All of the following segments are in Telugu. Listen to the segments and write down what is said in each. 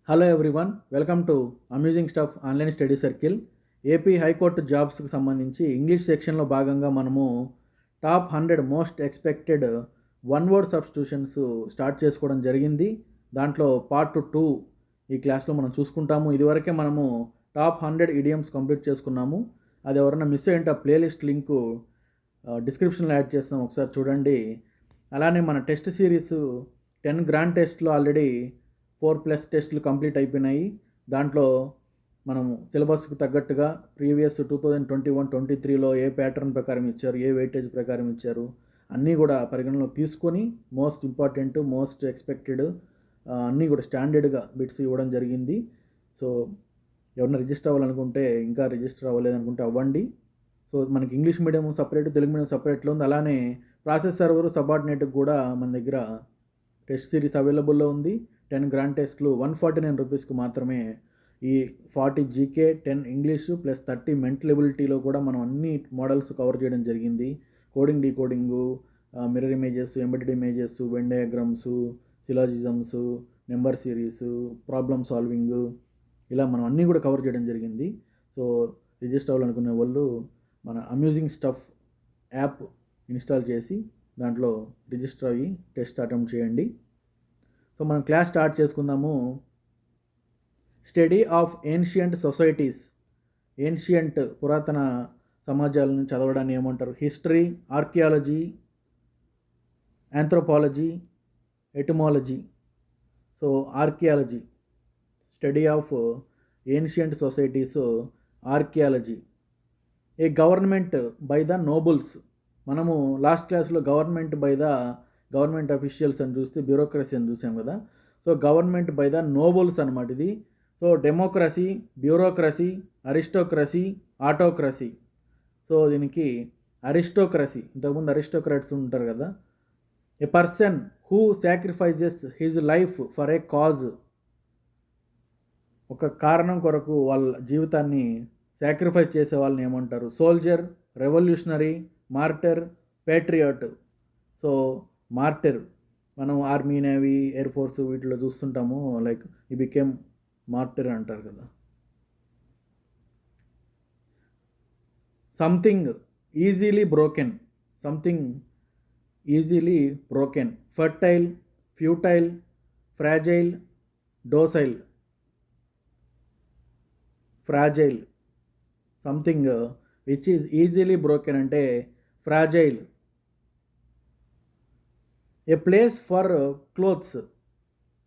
Hello everyone, welcome to amusing stuff online study circle. AP high court జాబ్స్కి సంబంధించి ఇంగ్లీష్ సెక్షన్లో భాగంగా మనము top 100 most expected one word substitutions start చేసుకోవడం జరిగింది. దాంట్లో పార్ట్ 2 ఈ క్లాస్లో మనం చూసుకుంటాము. ఇదివరకే మనము టాప్ 100 ఇడియమ్స్ కంప్లీట్ చేసుకున్నాము. అది ఎవరైనా మిస్ అయ్యింటే ఆ ప్లేలిస్ట్ లింకు డిస్క్రిప్షన్లో యాడ్ చేస్తాం, ఒకసారి చూడండి. అలానే మన టెస్ట్ సిరీస్ 10 గ్రాండ్ టెస్ట్లో ఆల్రెడీ 4+ టెస్టులు కంప్లీట్ అయిపోయినాయి. దాంట్లో మనము సిలబస్కి తగ్గట్టుగా ప్రీవియస్ 2021-23లో ఏ ప్యాటర్న్ ప్రకారం ఇచ్చారు, ఏ వెయిటేజ్ ప్రకారం ఇచ్చారు, అన్నీ కూడా పరిగణలోకి తీసుకొని మోస్ట్ ఇంపార్టెంట్, మోస్ట్ ఎక్స్పెక్టెడ్ అన్నీ కూడా స్టాండర్డ్గా బిట్స్ ఇవ్వడం జరిగింది. సో ఎవరైనా రిజిస్టర్ అవ్వాలనుకుంటే, ఇంకా రిజిస్టర్ అవ్వలేదనుకుంటే అవ్వండి. సో మనకి English medium separate, Telugu medium సపరేట్లో ఉంది. అలానే ప్రాసెస్ సర్వర్ సబార్డినేట్కి కూడా మన దగ్గర టెస్ట్ సిరీస్ అవైలబుల్లో ఉంది. 10 గ్రాండ్ టెస్ట్లు 149 రూపీస్కి మాత్రమే. ఈ 40 జీకే, 10 ఇంగ్లీషు ప్లస్ 30 మెంటల్ ఎబిలిటీలో కూడా మనం అన్ని మోడల్స్ కవర్ చేయడం జరిగింది. Coding, decoding, mirror images, embedded images, Venn diagrams, syllogisms, number series, problem solving, ఇలా మనం అన్నీ కూడా కవర్ చేయడం జరిగింది. సో రిజిస్టర్ అవ్వాలనుకునే వాళ్ళు మన అమ్యూజింగ్ స్టఫ్ యాప్ ఇన్స్టాల్ చేసి దాంట్లో రిజిస్టర్ అయ్యి టెస్ట్ అటెంప్ట్ చేయండి. సో మనం క్లాస్ స్టార్ట్ చేసుకుందాము. Study of ancient societies, ancient పురాతన సమాజాలను చదవడాన్ని ఏమంటారు? History, archaeology, anthropology, etymology. So archaeology, study of ancient societies, archaeology. A government by the nobles. మనము లాస్ట్ క్లాస్లో గవర్నమెంట్ అఫీషియల్స్ అని చూస్తే బ్యూరోక్రసీ అని చూసాం కదా. So government by the nobles అనమాట ఇది. So democracy, bureaucracy, aristocracy, autocracy. So దీనికి అరిస్టోక్రసీ, ఇంతకుముందు అరిస్టోక్రాట్స్ ఉంటారు కదా. ఏ person who sacrifices his life for a cause. ఒక కారణం కొరకు వాళ్ళ జీవితాన్ని సాక్రిఫైస్ చేసే వాళ్ళని ఏమంటారు? Soldier, revolutionary, martyr, patriot. So martyr మనం ఆర్మీ, నేవీ, ఎయిర్ ఫోర్స్ వీటిలో చూస్తుంటాము. లైక్ ఈ బికేమ్ మార్టర్ అంటారు కదా. Something easily broken, something easily broken. Fertile, futile, fragile, docile. Fragile, something which is easily broken అంటే fragile. A place for clothes,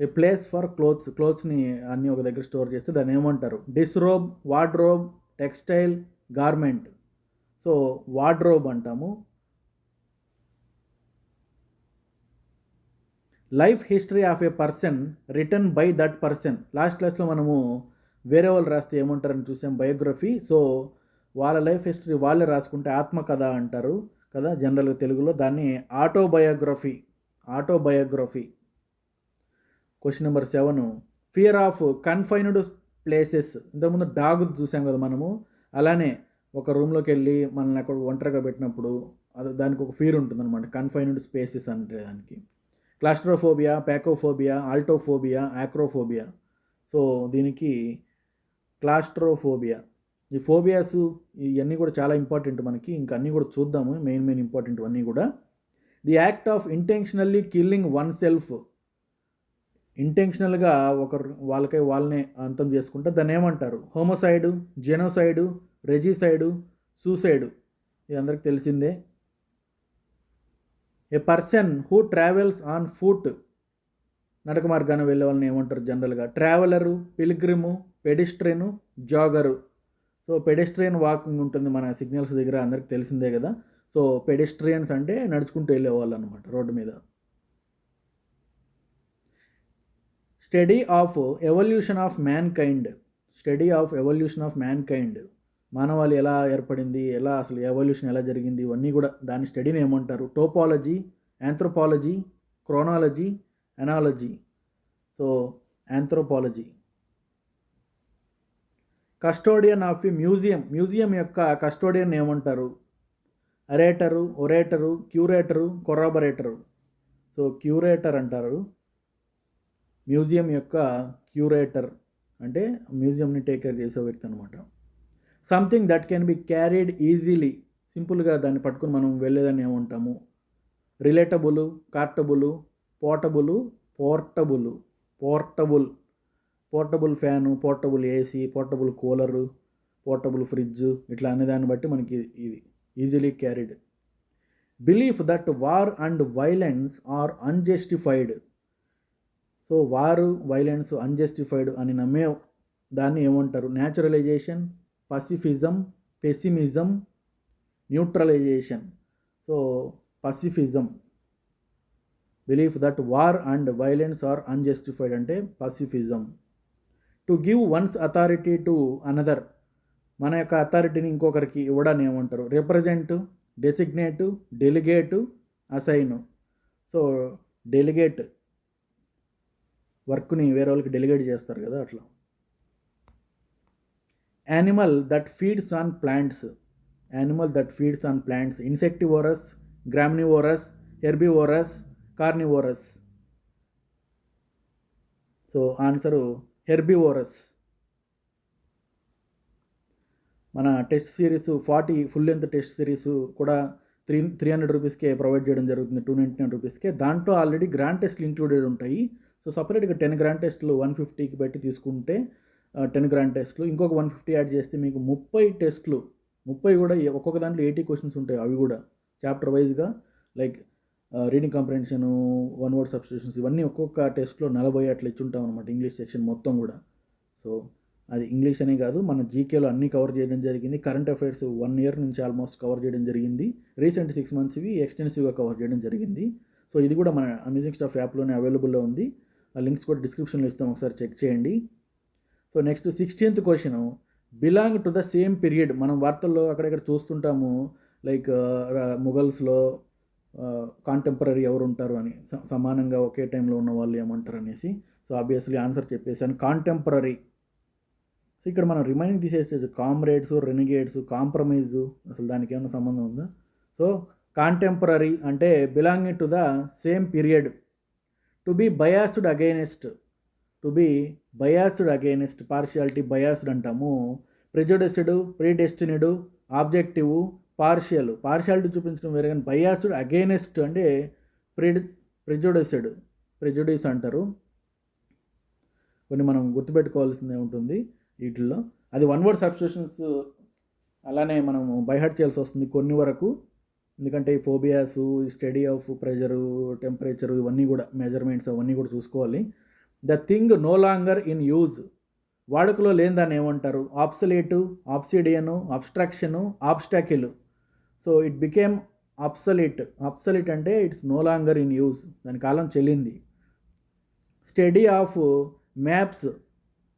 a place for clothes, క్లోత్స్ని అన్నీ ఒక దగ్గర స్టోర్ చేస్తే దాన్ని ఏమంటారు? Disrobe, wardrobe, textile, garment. So wardrobe అంటాము. Life history of a person written by that person. Last క్లాస్లో మనము వేరే వాళ్ళు రాస్తే ఏమంటారని చూసాం, బయోగ్రఫీ. సో వాళ్ళ లైఫ్ హిస్టరీ వాళ్ళే రాసుకుంటే ఆత్మకథ అంటారు కదా జనరల్గా తెలుగులో. దాన్ని autobiography, autobiography. Question number 7, fear of confined places. ఇంతకుముందు డాగ్ చూసాం కదా మనము. అలానే ఒక రూమ్లోకి వెళ్ళి మనల్ని అక్కడ ఒంటరిగా పెట్టినప్పుడు దానికి ఒక ఫీర్ ఉంటుందన్నమాట, కన్ఫైన్డ్ స్పేసెస్ అంటే దానికి. Claustrophobia, pacophobia, altophobia, acrophobia. So దీనికి క్లాస్ట్రోఫోబియా. ఈ ఫోబియాస్ ఇవన్నీ కూడా చాలా ఇంపార్టెంట్ మనకి. ఇంకా అన్నీ కూడా చూద్దాము, మెయిన్ ఇంపార్టెంట్ అన్నీ కూడా. The act of intentionally killing oneself. ఇంటెన్షనల్గా వాళ్ళనే అంతం చేసుకుంటే దాన్ని ఏమంటారు? Homicide, genocide, regicide, suicide. ఇది అందరికి తెలిసిందే. A person who travels on foot. నడక మార్గాన వెళ్ళే వాళ్ళని ఏమంటారు జనరల్గా? Traveller, pilgrim, pedestrian, jogger. So pedestrian walking ఉంటుంది మన సిగ్నల్స్ దగ్గర, అందరికి తెలిసిందే కదా. సో పెడిస్ట్రియన్స్ అంటే నడుచుకుంటూ వెళ్ళేవాళ్ళు అనమాట రోడ్డు మీద. Study of evolution of man kind, study of evolution of man kind. మానవాళి ఎలా ఏర్పడింది, ఎలా అసలు ఎవల్యూషన్ ఎలా జరిగింది, ఇవన్నీ కూడా దాని స్టడీని ఏమంటారు? Topology, anthropology, chronology, oenology. So anthropology. Custodian of a museum, museum యొక్క కస్టోడియన్ ఏమంటారు? Aerator, orator, curator, corroborator. So curator అంటారు మ్యూజియం యొక్క క్యూరేటర్ అంటే మ్యూజియంని టేక్ కేర్ చేసే వ్యక్తి అనమాట. Something that can be carried easily, సింపుల్గా దాన్ని పట్టుకుని మనం వెళ్ళేదాన్ని ఏమంటాము? Relatable, cartable, portable, portable fan, portable AC, portable cooler, portable fridge, ఇట్లా అనేదాన్ని బట్టి మనకి ఇది easily carried. Belief that war and violence are unjustified. So war, violence unjustified అని నమ్మే దాన్ని ఏమంటారు? Naturalization, pacifism, pessimism, neutralization. So pacifism, belief that war and violence are unjustified అంటే pacifism. To give one's authority to another, మన యొక్క అథారిటీని ఇంకొకరికి ఇవ్వడాన్ని ఏమంటారు? Represent, designate, delegate, assign. So delegate, వర్క్ని వేరే వాళ్ళకి డెలిగేట్ చేస్తారు కదా, అట్లా. Animal that feeds on plants, insectivorous, graminivorous, herbivorous, carnivorous. So answer herbivorous. మన test series 40 full length test series కూడా 300 రూపీస్కే ప్రొవైడ్ చేయడం జరుగుతుంది, 299 రూపీస్కే. దాంట్లో ఆల్రెడీ గ్రాండ్ టెస్ట్లు ఇంక్లూడెడ్ ఉంటాయి. సో సపరేట్గా 10 గ్రాండ్ టెస్ట్లు 150కి పెట్టి తీసుకుంటే 10 గ్రాండ్ టెస్ట్లు, ఇంకొక 150 యాడ్ చేస్తే మీకు 30 టెస్ట్లు, 30 కూడా ఒక్కొక్క దాంట్లో 80 క్వశ్చన్స్ ఉంటాయి. అవి కూడా చాప్టర్ వైజ్గా, like reading comprehension, one word substitutions, ఇవన్నీ ఒక్కొక్క టెస్ట్లో 40 అట్లా ఇచ్చుంటాం అనమాట, ఇంగ్లీష్ సెక్షన్ మొత్తం కూడా. సో అది ఇంగ్లీష్ అనే కాదు, మన జీకేలో అన్నీ కవర్ చేయడం జరిగింది. కరెంట్ అఫైర్స్ 1 ఇయర్ నుంచి ఆల్మోస్ట్ కవర్ చేయడం జరిగింది. రీసెంట్ 6 months ఇవి ఎక్స్టెన్సివ్గా కవర్ చేయడం జరిగింది. సో ఇది కూడా మన అమేజింగ్ స్టఫ్ యాప్లోనే అవైలబుల్లో ఉంది. ఆ లింక్స్ కూడా డిస్క్రిప్షన్లో ఇస్తాం, ఒకసారి చెక్ చేయండి. So next 16th question, belong to the same period. మనం వార్తల్లో అక్కడెక్కడ చూస్తుంటాము, లైక్ ముఘల్స్లో కాంటెంపరీ ఎవరు ఉంటారు అని, సమానంగా ఒకే టైంలో ఉన్న వాళ్ళు ఏమంటారు అనేసి. సో ఆబ్వియస్లీ ఆన్సర్ చెప్పేసాను, కాంటెంపరీ. సో ఇక్కడ మనం రిమైనింగ్ తీసేసేది కామ్రేడ్స్, రెనిగేడ్స్, కాంప్రమైజు, అసలు దానికి ఏమైనా సంబంధం ఉందా? సో కాంటెంపరీ అంటే belonging to the same period. To be biased against, partiality, biased అంటాము. ప్రెజుడిస్డ్, ప్రీడెస్టినీడ్, ఆబ్జెక్టివ్, పార్షియాలిటీ చూపించడం వేరే, కానీ బయాస్డ్ అగైనెస్ట్ అంటే ప్రెజుడిస్ అంటారు. కొన్ని మనం గుర్తుపెట్టుకోవాల్సిందే ఉంటుంది వీటిల్లో. అది వన్ వర్డ్ సబ్స్టిట్యూషన్స్ అలానే మనం బైహార్ట్ చేయాల్సి వస్తుంది కొన్ని వరకు, ఎందుకంటే ఈ ఫోబియాస్, ఈ స్టడీ ఆఫ్ ప్రెషరు, టెంపరేచరు, ఇవన్నీ కూడా మెజర్మెంట్స్ అవన్నీ కూడా చూసుకోవాలి. The thing no longer in use, వాడుకలో లేని దాన్ని ఏమంటారు? Obsolete, obsidian, abstraction, obstacle. So it became obsolete అంటే it's no longer in use, దాని కాలం చెల్లింది. Study of maps,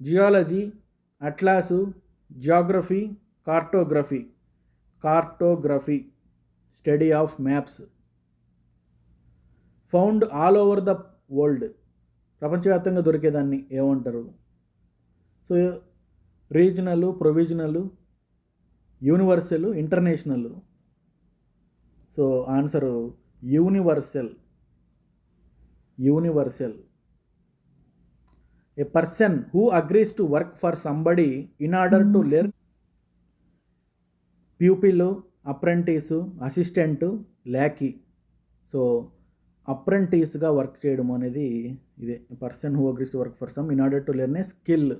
geology, atlas, geography, cartography, study of maps. Found all over the world, ప్రపంచవ్యాప్తంగా దొరికేదాన్ని ఏమంటారు? So regional, provisional, universal, international. So answer universal. A person who agrees to work for somebody in order to learn, pupil, apprentice, assistant, lackey. So అప్రెంటిస్గా వర్క్ చేయడం అనేది ఇదే, person who agrees to work for some in order to learn a skill.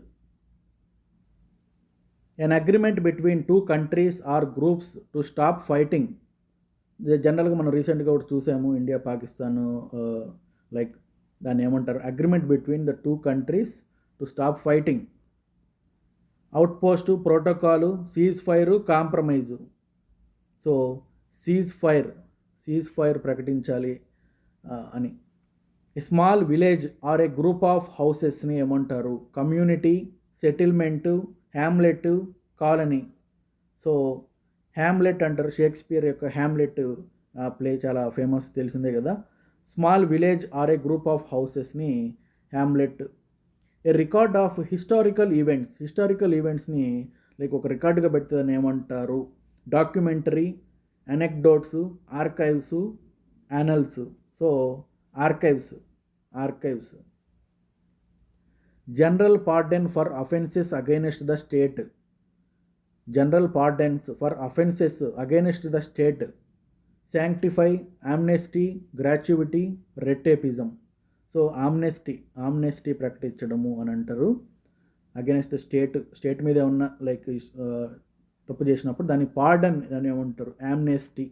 An agreement between 2 countries or groups to stop fighting. జనరల్గా మనం రీసెంట్గా ఒకటి చూసాము, ఇండియా పాకిస్తాన్, లైక్ దాన్ని ఏమంటారు? Agreement between the 2 countries to stop fighting. Outpost, protocol, ceasefire, compromise. So ceasefire ప్రకటించాలి అని. A small village or a group of హౌసెస్ని ఏమంటారు? Community, settlement, hamlet, colony. So hamlet అంటారు, షేక్స్పియర్ యొక్క హ్యామ్లెట్ ప్లే చాలా ఫేమస్, తెలిసిందే కదా. Small village or a group of హౌసెస్ని hamlet. A record of historical ఈవెంట్స్ని లైక్ ఒక రికార్డుగా పెట్టేదని ఏమంటారు? Documentary, anecdotes, archives, annals. So archives. General pardon for offences against the state. General pardons for offences against the state. Sanctify, amnesty, gratuity, రెట్టేపిజం. సో ఆమ్నెస్టీ ప్రకటించడము అని అంటారు. అగైనెస్ట్ ద స్టేట్ మీద ఉన్న లైక్ తప్పు చేసినప్పుడు దాన్ని పార్డన్ అని ఏమంటారు, ఆమ్నెస్టీ.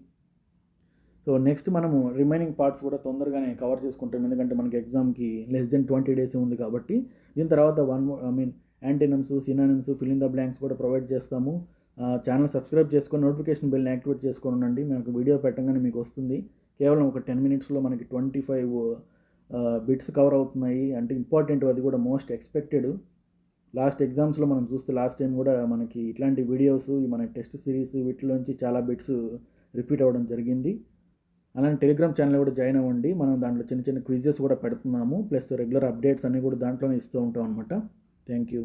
సో నెక్స్ట్ మనము రిమైనింగ్ పార్ట్స్ కూడా తొందరగానే కవర్ చేసుకుంటాం, ఎందుకంటే మనకి ఎగ్జామ్కి లెస్ దెన్ 20 days ఉంది కాబట్టి. దీని తర్వాత antonyms, synonyms, fill in the blanks కూడా ప్రొవైడ్ చేస్తాము. ఛానల్ సబ్స్క్రైబ్ చేసుకొని నోటిఫికేషన్ బెల్ని యాక్టివేట్ చేసుకొని ఉండండి. మనకు వీడియో పెట్టగానే మీకు వస్తుంది. కేవలం ఒక 10 minutesలో మనకి 25 బిట్స్ కవర్ అవుతున్నాయి. అంటే ఇంపార్టెంట్, అది కూడా మోస్ట్ ఎక్స్పెక్టెడ్. లాస్ట్ ఎగ్జామ్స్లో మనం చూస్తే లాస్ట్ టైం కూడా మనకి ఇట్లాంటి వీడియోస్, మన టెస్ట్ సిరీస్ వీటిలోంచి చాలా బిట్స్ రిపీట్ అవ్వడం జరిగింది. అలానే టెలిగ్రామ్ ఛానల్ కూడా జాయిన్ అవ్వండి. మనం దాంట్లో చిన్న చిన్న క్విజెస్ కూడా పెడుతున్నాము, ప్లస్ రెగ్యులర్ అప్డేట్స్ అన్నీ కూడా దాంట్లోనే ఇస్తూ ఉంటాం అనమాట. Thank you.